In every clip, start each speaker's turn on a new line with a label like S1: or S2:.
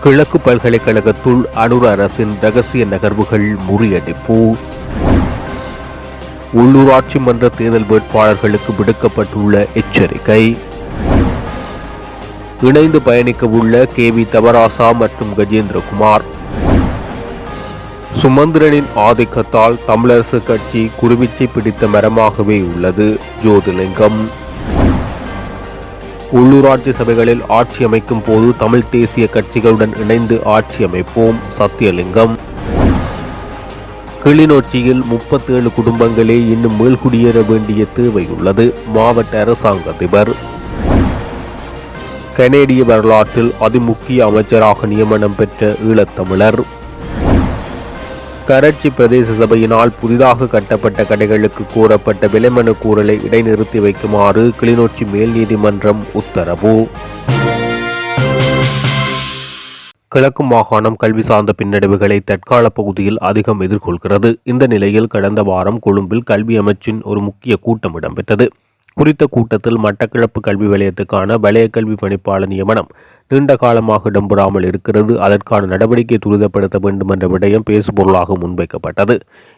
S1: கிழக்கு பல்கலைக்கழகத்துள் அனுர அரசின் ரகசிய நகர்வுகள் முறியடிப்பு. உள்ளூராட்சி மன்ற தேர்தல் வேட்பாளர்களுக்கு விடுக்கப்பட்டுள்ள எச்சரிக்கை. இணைந்து பயணிக்க உள்ள KV தவராசா மற்றும் கஜேந்திரகுமார். சுமந்திரனின் ஆதிக்கத்தால் தமிழரசு கட்சி குருவிச்சை பிடித்த மரமாகவே உள்ளது ஜோதிலிங்கம். உள்ளூராட்சி சபைகளில் ஆட்சி அமைக்கும் போது தமிழ் தேசிய கட்சிகளுடன் இணைந்து ஆட்சி அமைப்போம் சத்தியலிங்கம். கிளிநொச்சியில் 37 குடும்பங்களே இன்னும் மீள்குடியேற வேண்டிய தேவை உள்ளது மாவட்ட அரசாங்க அதிபர். கனேடிய வரலாற்றில் அதிமுக்கிய அமைச்சராக நியமனம் பெற்ற ஈழத்தமிழர். கரச்சி பிரதேச சபையினால் புதிதாக கட்டப்பட்ட கடைகளுக்கு கோரப்பட்ட விலைமனு கூறலை இடைநிறுத்தி வைக்குமாறு கிளிநொச்சி மேல் நீதிமன்றம் உத்தரவு. கிழக்கு மாகாணம் கல்வி சார்ந்த பின்னடைவுகளை தற்கால பகுதியில் அதிகம் எதிர்கொள்கிறது. இந்த நிலையில் கடந்த வாரம் கொழும்பில் கல்வி அமைச்சின் ஒரு முக்கிய கூட்டம் இடம்பெற்றது. குறித்த கூட்டத்தில் மட்டக்களப்பு கல்வி வலயத்துக்கான வலய கல்வி பணிப்பாளர் நியமனம் நீண்ட காலமாக இடம்பெறாமல் இருக்கிறது. அதற்கான நடவடிக்கை துரிதப்படுத்த வேண்டும் என்ற விடயம் பேசுபொருளாக முன்வைக்கப்பட்டது.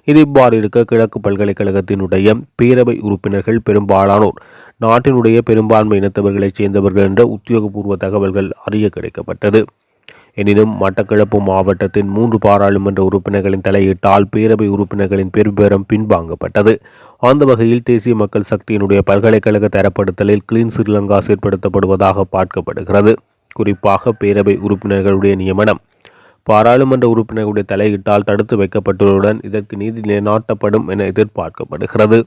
S1: இது இவ்வாறு இருக்க கிழக்கு பல்கலைக்கழகத்தினுடைய பேரவை உறுப்பினர்கள் பெரும்பாலானோர் நாட்டினுடைய பெரும்பான்மை இனத்தவர்களைச் சேர்ந்தவர்கள் என்ற உத்தியோகபூர்வ தகவல்கள் அறிய கிடைக்கப்பட்டது. எனினும் மட்டக்களப்பு மாவட்டத்தின் 3 பாராளுமன்ற உறுப்பினர்களின் தலையீட்டால் பேரவை உறுப்பினர்களின் பெரும்பேரம் பின்வாங்கப்பட்டது. அந்த வகையில் தேசிய மக்கள் சக்தியினுடைய பல்கலைக்கழக தரப்படுத்தலில் கிளீன் ஸ்ரீலங்கா செயற்படுத்தப்படுவதாக பார்க்கப்படுகிறது. குறிப்பாக பேரவை உறுப்பினர்களுடைய நியமனம் பாராளுமன்ற உறுப்பினர்களுடைய தலையீட்டால் தடுத்து வைக்கப்பட்டுள்ளதுடன் இதற்கு நீதி நிலைநாட்டப்படும் என எதிர்பார்க்கப்படுகிறது.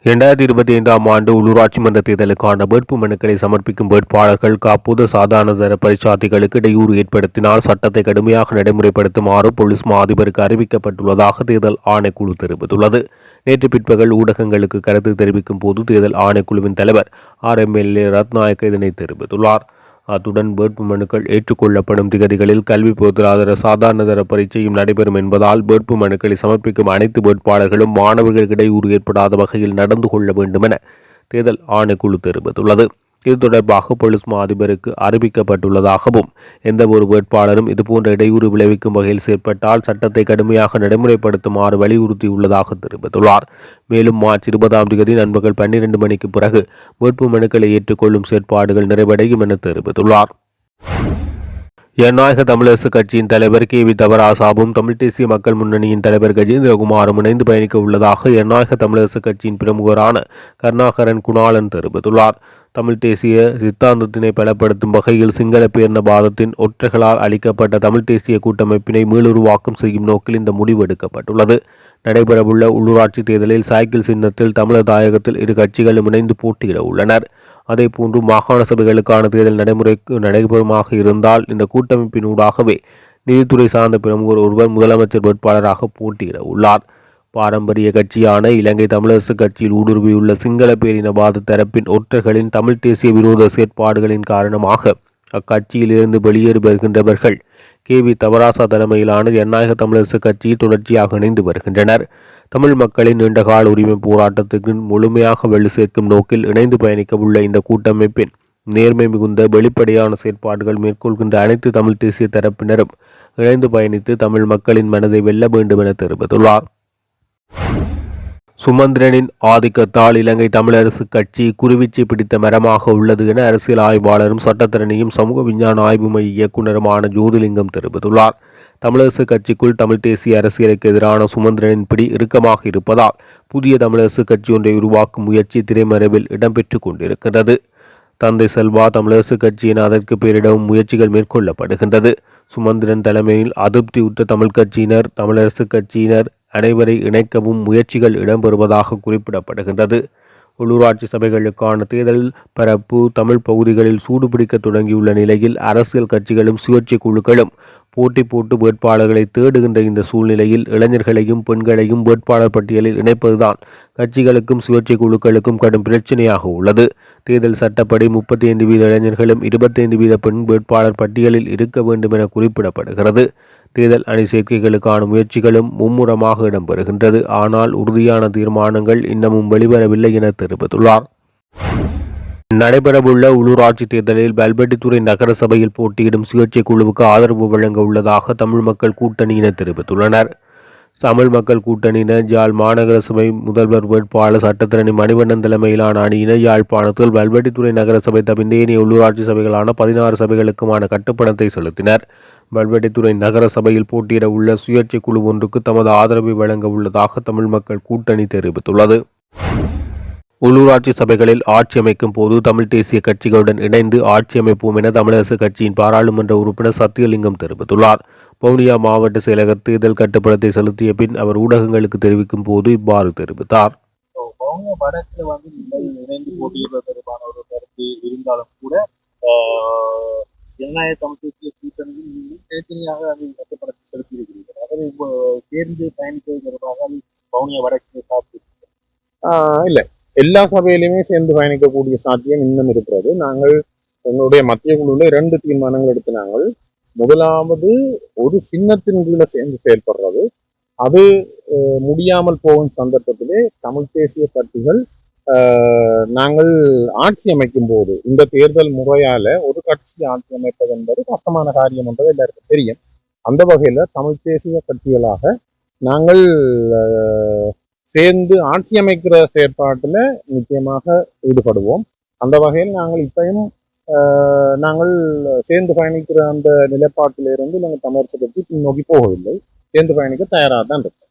S1: 2025ஆம் ஆண்டு உள்ளூராட்சி மன்ற தேர்தலுக்கான வேட்பு மனுக்களை சமர்ப்பிக்கும் வேட்பாளர்கள் காப்போது சாதாரண தர பரிசார்த்திகளுக்கு இடையூறு ஏற்படுத்தினால் சட்டத்தை கடுமையாக நடைமுறைப்படுத்துமாறு பொலிஸ் மா அதிபருக்கு அறிவிக்கப்பட்டுள்ளதாக தேர்தல் ஆணைக்குழு தெரிவித்துள்ளது. நேற்று பிற்பகல் ஊடகங்களுக்கு கருத்து தெரிவிக்கும் போது தேர்தல் ஆணைக்குழுவின் தலைவர் RMLA ரத்நாயக்க இதனை தெரிவித்துள்ளார். அத்துடன் வேட்பு மனுக்கள் ஏற்றுக்கொள்ளப்படும் திகதிகளில் கல்வி பொருளாதார சாதாரண தர பரீட்சையும் நடைபெறும் என்பதால் வேட்பு மனுக்களை சமர்ப்பிக்கும் அனைத்து வேட்பாளர்களும் மாணவர்கள் இடையூறு ஏற்படாத வகையில் நடந்து கொள்ள வேண்டும் என தேர்தல் ஆணைக்குழு தெரிவித்துள்ளது. இது தொடர்பாக பொலிஸ் மா அதிபருக்கு அறிவிக்கப்பட்டுள்ளதாகவும் எந்த ஒரு வேட்பாளரும் இதுபோன்ற இடையூறு விளைவிக்கும் வகையில் செயற்பட்டால் சட்டத்தை கடுமையாக நடைமுறைப்படுத்துமாறு வலியுறுத்தியுள்ளதாக தெரிவித்துள்ளார். மேலும் மார்ச் 20ஆம் தேதி நண்பகல் 12 மணிக்கு பிறகு வேட்பு மனுக்களை ஏற்றுக்கொள்ளும் செயற்பாடுகள் நிறைவடையும் என தெரிவித்துள்ளார். ஜனநாயக தமிழரசு கட்சியின் தலைவர் KV தவராசாவும் தமிழ் தேசிய மக்கள் முன்னணியின் தலைவர் கஜேந்திரகுமாரும் இணைந்து பயணிக்க உள்ளதாக ஜனநாயக தமிழரசு கட்சியின் பிரமுகரான கருணாகரன் குணாளன் தெரிவித்துள்ளார். தமிழ் தேசிய சித்தாந்தத்தினை பலப்படுத்தும் வகையில் சிங்கள பேரினவாதத்தின் ஒற்றைகளால் அளிக்கப்பட்ட தமிழ் தேசிய கூட்டமைப்பினை மீளுருவாக்கம் செய்யும் நோக்கில் இந்த முடிவு எடுக்கப்பட்டுள்ளது. நடைபெறவுள்ள உள்ளூராட்சி தேர்தலில் சைக்கிள் சின்னத்தில் தமிழர் தாயகத்தில் இரு கட்சிகளும் இணைந்து போட்டியிட உள்ளனர். அதேபோன்று மாகாண சபைகளுக்கான தேர்தல் நடைபெறுமாக இருந்தால் இந்த கூட்டமைப்பினூடாகவே நீதித்துறை சார்ந்த பிரமுகர் ஒருவர் முதலமைச்சர் வேட்பாளராக போட்டியிட உள்ளார். பாரம்பரிய கட்சியான இலங்கை தமிழரசு கட்சியில் ஊடுருவியுள்ள சிங்கள பேரினவாத தரப்பின் ஒற்றர்களின் தமிழ் தேசிய விரோத செயற்பாடுகளின் காரணமாக அக்கட்சியில் இருந்து வெளியேறி வருகின்றவர்கள் KV தவராசா தலைமையிலான ஜனநாயக தமிழரசு கட்சியில் தொடர்ச்சியாக இணைந்து வருகின்றனர். தமிழ் மக்களின் நீண்டகால உரிமை போராட்டத்துக்கு முழுமையாக வலு சேர்க்கும் நோக்கில் இணைந்து பயணிக்க உள்ள இந்த கூட்டமைப்பின் நேர்மை மிகுந்த வெளிப்படையான செயற்பாடுகள் மேற்கொள்கின்ற அனைத்து தமிழ் தேசிய தரப்பினரும் இணைந்து பயணித்து தமிழ் மக்களின் மனதை வெல்ல வேண்டும் என தெரிவித்துள்ளார். சுமந்திரனின் ஆதிக்கத்தால் இலங்கை தமிழரசு கட்சி குருவிச்சை பிடித்த மரமாக உள்ளது என அரசியல் ஆய்வாளரும் சட்டத்தரணியும் சமூக விஞ்ஞான ஆய்வு மைய இயக்குநருமான ஜோதிலிங்கம் தெரிவித்துள்ளார். தமிழரசு கட்சிக்குள் தமிழ் தேசிய அரசியலுக்கு எதிரான சுமந்திரனின் பிடி இறுக்கமாக இருப்பதால் புதிய தமிழரசு கட்சி ஒன்றை உருவாக்கும் முயற்சி திரைமறைவில் இடம்பெற்று கொண்டிருக்கிறது. தந்தை செல்வா தமிழரசு கட்சி என அதற்கு பெயரிடவும் முயற்சிகள் மேற்கொள்ளப்படுகின்றது. சுமந்திரன் தலைமையில் அதிருப்தியுற்ற தமிழ் கட்சியினர் தமிழரசு கட்சியினர் அனைவரை இணைக்கவும் முயற்சிகள் இடம்பெறுவதாக குறிப்பிடப்படுகின்றது. உள்ளூராட்சி சபைகளுக்கான தேர்தல் பரப்பு தமிழ் பகுதிகளில் சூடுபிடிக்க தொடங்கியுள்ள நிலையில் அரசியல் கட்சிகளும் சுயேட்சை குழுக்களும் போட்டி போட்டு வேட்பாளர்களை தேடுகின்ற இந்த சூழ்நிலையில் இளைஞர்களையும் பெண்களையும் வேட்பாளர் பட்டியலில் இணைப்பதுதான் கட்சிகளுக்கும் சுயேட்சை குழுக்களுக்கும் கடும் பிரச்சனையாக உள்ளது. தேர்தல் சட்டப்படி 35% இளைஞர்களும் 25% பெண் வேட்பாளர் பட்டியலில் இருக்க வேண்டும் என குறிப்பிடப்படுகிறது. தேர்தல் அணி சேர்க்கைகளுக்கான முயற்சிகளும் மும்முரமாக இடம்பெறுகின்றது. ஆனால் உறுதியான தீர்மானங்கள் இன்னமும் வெளிவரவில்லை என தெரிவித்துள்ளார். நடைபெறவுள்ள உள்ளூராட்சி தேர்தலில் வல்வெட்டித்துறை நகர சபையில் போட்டியிடும் சுயேட்சை குழுவுக்கு ஆதரவு வழங்க உள்ளதாக தமிழ் மக்கள் கூட்டணியினர் தெரிவித்துள்ளனர். தமிழ் மக்கள் கூட்டணியினர் யாழ் மாநகர சபை முதல்வர் வேட்பாளர் சட்டத்தரணி மணிவண்ணன் தலைமையிலான அணியினர் யாழ்ப்பாணத்தில் வல்வெட்டித்துறை நகர சபை தவிர்ந்த ஏனைய உள்ளூராட்சி சபைகளான 16 சபைகளுக்குமான கட்டுப்பணத்தை செலுத்தினர். வல்வெட்டித்துறை நகர சபையில் போட்டியிட உள்ள சுயேட்சை குழு ஒன்றுக்கு தமது ஆதரவை வழங்க உள்ளதாக தமிழ் மக்கள் கூட்டணி தெரிவித்துள்ளது. உள்ளூராட்சி சபைகளில் ஆட்சி அமைக்கும் போது தமிழ் தேசிய கட்சிகளுடன் இணைந்து ஆட்சி அமைப்போம் என தமிழரசு கட்சியின் பாராளுமன்ற உறுப்பினர் சத்தியலிங்கம் தெரிவித்துள்ளார். வவுனியா மாவட்ட செயலக தேர்தல் கட்டுப்பணத்தை செலுத்திய பின் அவர் ஊடகங்களுக்கு தெரிவிக்கும் போது இவ்வாறு தெரிவித்தார்.
S2: ஜனநாயக தமிழ் தேசிய கூட்டணியில் தனித்தனியாக அதை கட்டுப்பணத்தை செலுத்தியிருக்கிறீர்கள். அதை சேர்ந்து பயணிப்பது தொடர்பாக வவுனியா வடக்கு சாத்தியம் இல்லை, எல்லா சபையிலுமே சேர்ந்து பயணிக்கக்கூடிய சாத்தியம் இன்னும் இருக்கிறது. நாங்கள் எங்களுடைய மத்திய குழுவில் 2 தீர்மானங்கள் எடுத்து நாங்கள் முதலாவது ஒரு சின்னத்தின் கீழே சேர்ந்து செயல்படுறது. அது முடியாமல் போகும் சந்தர்ப்பத்திலே தமிழ் தேசிய கட்சிகள் நாங்கள் ஆட்சி அமைக்கும் போது இந்த தேர்தல் முறையால ஒரு கட்சி ஆட்சி அமைப்பது என்பது கஷ்டமான காரியம் என்பது எல்லாருக்கும் தெரியும். அந்த வகையில தமிழ் தேசிய கட்சிகளாக நாங்கள் சேர்ந்து ஆட்சி அமைக்கிற செயற்பாட்டில் நிச்சயமாக ஈடுபடுவோம். அந்த வகையில் நாங்கள் இப்பயும் நாங்கள் சேர்ந்து பயணிக்கிற அந்த நிலைப்பாட்டிலிருந்து நாங்கள் தமிழரசு கட்சி பின்னோக்கி போகவில்லை, சேர்ந்து பயணிக்க தயாராக தான் இருக்கோம்.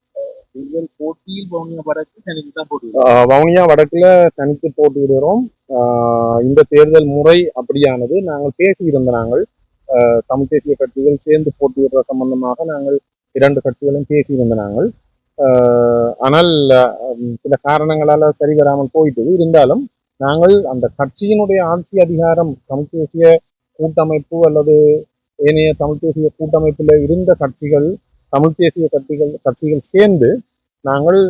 S2: போட்டியில் வவுனியா வடக்குல தனித்து போட்டியிடுகிறோம். இந்த தேர்தல் முறை அப்படியானது நாங்கள் பேசியிருந்த நாங்கள் தமிழ் தேசிய கட்சிகள் சேர்ந்து போட்டியிடுற சம்பந்தமாக நாங்கள் 2 கட்சிகளும் பேசியிருந்த நாங்கள். ஆனால் சில காரணங்களால சரி வராமல் போயிட்டு இருந்தாலும் நாங்கள் அந்த கட்சியினுடைய ஆட்சி அதிகாரம் தமிழ் தேசிய கூட்டமைப்பு அல்லது ஏனைய தமிழ் தேசிய கூட்டமைப்பில் இருந்த கட்சிகள் தமிழ் தேசிய கட்சிகள் சேர்ந்து நாங்கள்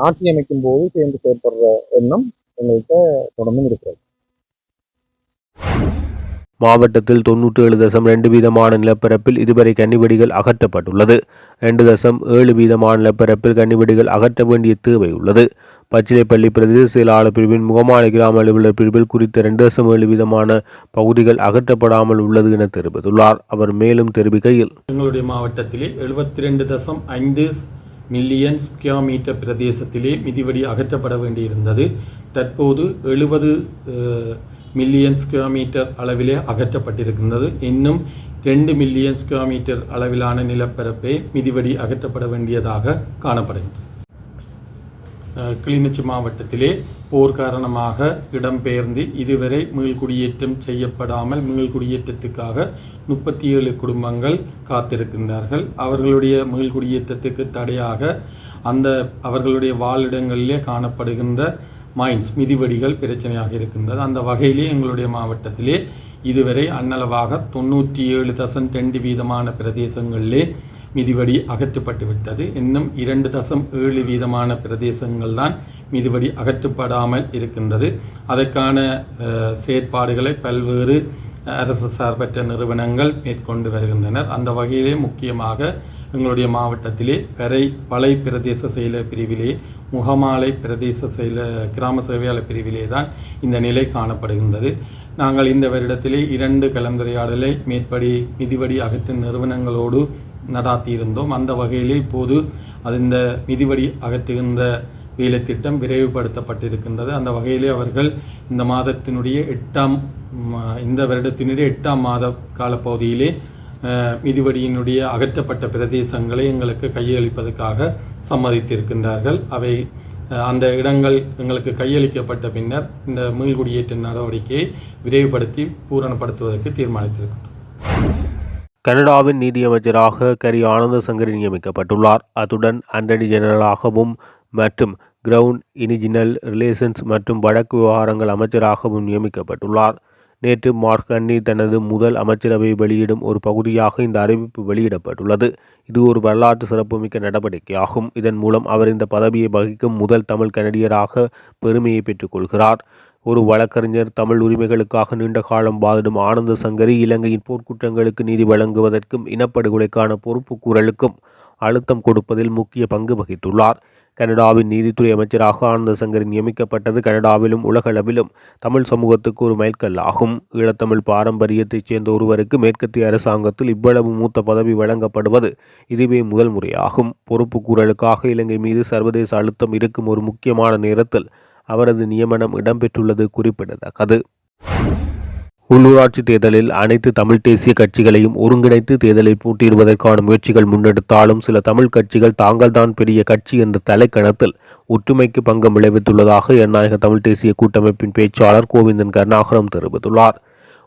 S2: ஆட்சி அமைக்கும் போது சேர்ந்து செயற்படுற எண்ணம் எங்கள்கிட்ட தொடர்ந்தும் இருக்கிறது.
S1: மாவட்டத்தில் 97.2 வீதமான நிலப்பரப்பில் இதுவரை கன்னிவெடிகள் அகற்றப்பட்டுள்ளது. 2.7 வீதமான நிலப்பரப்பில் கன்னிவெடிகள் அகற்ற வேண்டிய தேவை உள்ளது. பச்சிலைப்பள்ளி பிரதேச செயலாளர் பிரிவின் முகமாலை கிராம அலுவலர் பிரிவில் குறித்த 2.7 வீதமான பகுதிகள் அகற்றப்படாமல் உள்ளது என தெரிவித்துள்ளார். அவர் மேலும் தெரிவிக்கையில்,
S3: எங்களுடைய மாவட்டத்திலே 72.5 மில்லியன் ஸ்கொயர் மீட்டர் பிரதேசத்திலே மிதிவெடி அகற்றப்பட வேண்டியிருந்தது. தற்போது 70 மில்லியன் ஸ்கொயர் மீட்டர் அளவிலே அகற்றப்பட்டிருக்கின்றது. இன்னும் 2 மில்லியன் ஸ்கொயர் மீட்டர் அளவிலான நிலப்பரப்பை மிதிவெடி அகற்றப்பட வேண்டியதாக காணப்படுகிறது. கிளிநொச்சி மாவட்டத்திலே போர் காரணமாக இடம்பெயர்ந்து இதுவரை மீள்குடியேற்றம் செய்யப்படாமல் மீள்குடியேற்றத்துக்காக 37 குடும்பங்கள் காத்திருக்கின்றார்கள். அவர்களுடைய மீள்குடியேற்றத்துக்கு தடையாக அவர்களுடைய வாழிடங்களிலே காணப்படுகின்ற மைன்ஸ் மிதிவெடிகள் பிரச்சனையாக இருக்கின்றது. அந்த வகையிலே எங்களுடைய மாவட்டத்திலே இதுவரை அன்னளவாக 97.2 வீதமான பிரதேசங்களிலே மிதிவெடி அகற்றப்பட்டு விட்டது. இன்னும் 2.7 வீதமான பிரதேசங்கள் தான் மிதிவெடி அகற்றப்படாமல் இருக்கின்றது. அதற்கான செயற்பாடுகளை பல்வேறு அரசு சார்பற்ற நிறுவனங்கள் மேற்கொண்டு வருகின்றனர். அந்த வகையிலே முக்கியமாக எங்களுடைய மாவட்டத்திலே பளை பிரதேச செயலர் பிரிவிலே முகமாலை பிரதேச கிராம சேவையாளர் பிரிவிலே தான் இந்த நிலை காணப்படுகின்றது. நாங்கள் இந்த வருடத்திலே 2 கலந்துரையாடலை மேற்படி மிதிவெடி அகற்றும் நிறுவனங்களோடு நடாத்தியிருந்தோம். அந்த வகையிலே இப்போது இந்த மிதிவெடி அகற்றுகின்ற வேலை திட்டம் விரைவுபடுத்தப்பட்டிருக்கின்றது. அந்த வகையிலே அவர்கள் இந்த மாதத்தினுடைய இந்த வருடத்தினுடைய 8ஆம் மாத காலப்பகுதியிலே மிதிவெடியினுடைய அகற்றப்பட்ட பிரதேசங்களை எங்களுக்கு கையளிப்பதற்காக சம்மதித்திருக்கின்றார்கள். அந்த இடங்கள் எங்களுக்கு கையளிக்கப்பட்ட பின்னர் இந்த மீள்குடியேற்ற நடவடிக்கையை விரைவுபடுத்தி பூரணப்படுத்துவதற்கு தீர்மானித்திருக்கின்றோம்.
S1: கனடாவின் நீதியமைச்சராக கரி ஆனந்த சங்கரி நியமிக்கப்பட்டுள்ளார். அத்துடன் அட்டர்னி ஜெனரலாகவும் மற்றும் கிரவுண்ட் இனிஜினல் ரிலேஷன்ஸ் மற்றும் வடக்கு விவகாரங்கள் அமைச்சராகவும் நியமிக்கப்பட்டுள்ளார். நேற்று மார்க் கன்னி தனது முதல் அமைச்சரவை வெளியிடும் ஒரு பகுதியாக இந்த அறிவிப்பு வெளியிடப்பட்டுள்ளது. இது ஒரு வரலாற்று சிறப்புமிக்க நடவடிக்கையாகும். இதன் மூலம் அவர் இந்த பதவியை வகிக்கும் முதல் தமிழ் கனடியராக பெருமையை பெற்றுக்கொள்கிறார். ஒரு வழக்கறிஞர், தமிழ் உரிமைகளுக்காக நீண்ட காலம் வாதிடும் ஆனந்த சங்கரி இலங்கையின் போர்க்குற்றங்களுக்கு நீதி வழங்குவதற்கும் இனப்படுகொலைக்கான பொறுப்பு கூறலுக்கும் அழுத்தம் கொடுப்பதில் முக்கிய பங்கு வகித்துள்ளார். கனடாவின் நீதித்துறை அமைச்சராக ஆனந்த சங்கரி நியமிக்கப்பட்டது கனடாவிலும் உலகளவிலும் தமிழ் சமூகத்துக்கு ஒரு மைல்கல் ஆகும். ஈழத்தமிழ் பாரம்பரியத்தைச் சேர்ந்த ஒருவருக்கு மேற்கத்திய அரசாங்கத்தில் இவ்வளவு மூத்த பதவி வழங்கப்படுவது இதுவே முதல் முறையாகும். பொறுப்பு கூறலுக்காக இலங்கை மீது சர்வதேச அழுத்தம் இருக்கும் ஒரு முக்கியமான நேரத்தில் அவரது நியமனம் இடம்பெற்றுள்ளது குறிப்பிடத்தக்கது. உள்ளூராட்சி தேர்தலில் அனைத்து தமிழ் தேசிய கட்சிகளையும் ஒருங்கிணைத்து தேர்தலில் போட்டியிடுவதற்கான முயற்சிகள் முன்னெடுத்தாலும் சில தமிழ் கட்சிகள் தாங்கள்தான் பெரிய கட்சி என்ற தலைக்கணத்தில் ஒற்றுமைக்கு பங்கம் விளைவித்துள்ளதாக எண்ணாயக தமிழ் தேசிய கூட்டமைப்பின் பேச்சாளர் கோவிந்தன் கருணாகரம் தெரிவித்துள்ளார்.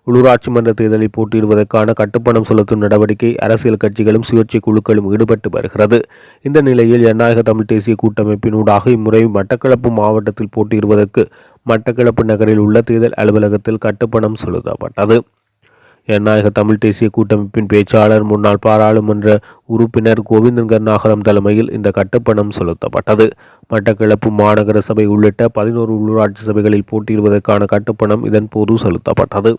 S1: உள்ளூராட்சி மன்ற தேர்தலில் போட்டியிடுவதற்கான கட்டுப்பணம் செலுத்தும் நடவடிக்கை அரசியல் கட்சிகளும் சுயேட்சை குழுக்களும் ஈடுபட்டு வருகிறது. இந்த நிலையில் எண்ணாயக தமிழ் தேசிய கூட்டமைப்பினூடாக இம்முறை மட்டக்களப்பு மாவட்டத்தில் போட்டியிடுவதற்கு மட்டக்களப்பு நகரில் உள்ள தேர்தல் அலுவலகத்தில் கட்டுப்பணம் செலுத்தப்பட்டது. எண்ணாயக தமிழ் தேசிய கூட்டமைப்பின் பேச்சாளர் முன்னாள் பாராளுமன்ற உறுப்பினர் கோவிந்தன் கருணாகரம் தலைமையில் இந்த கட்டுப்பணம் செலுத்தப்பட்டது. மட்டக்களப்பு மாநகர சபை உள்ளிட்ட 11 உள்ளூராட்சி சபைகளில் போட்டியிடுவதற்கான கட்டுப்பணம் இதன் போது செலுத்தப்பட்டது.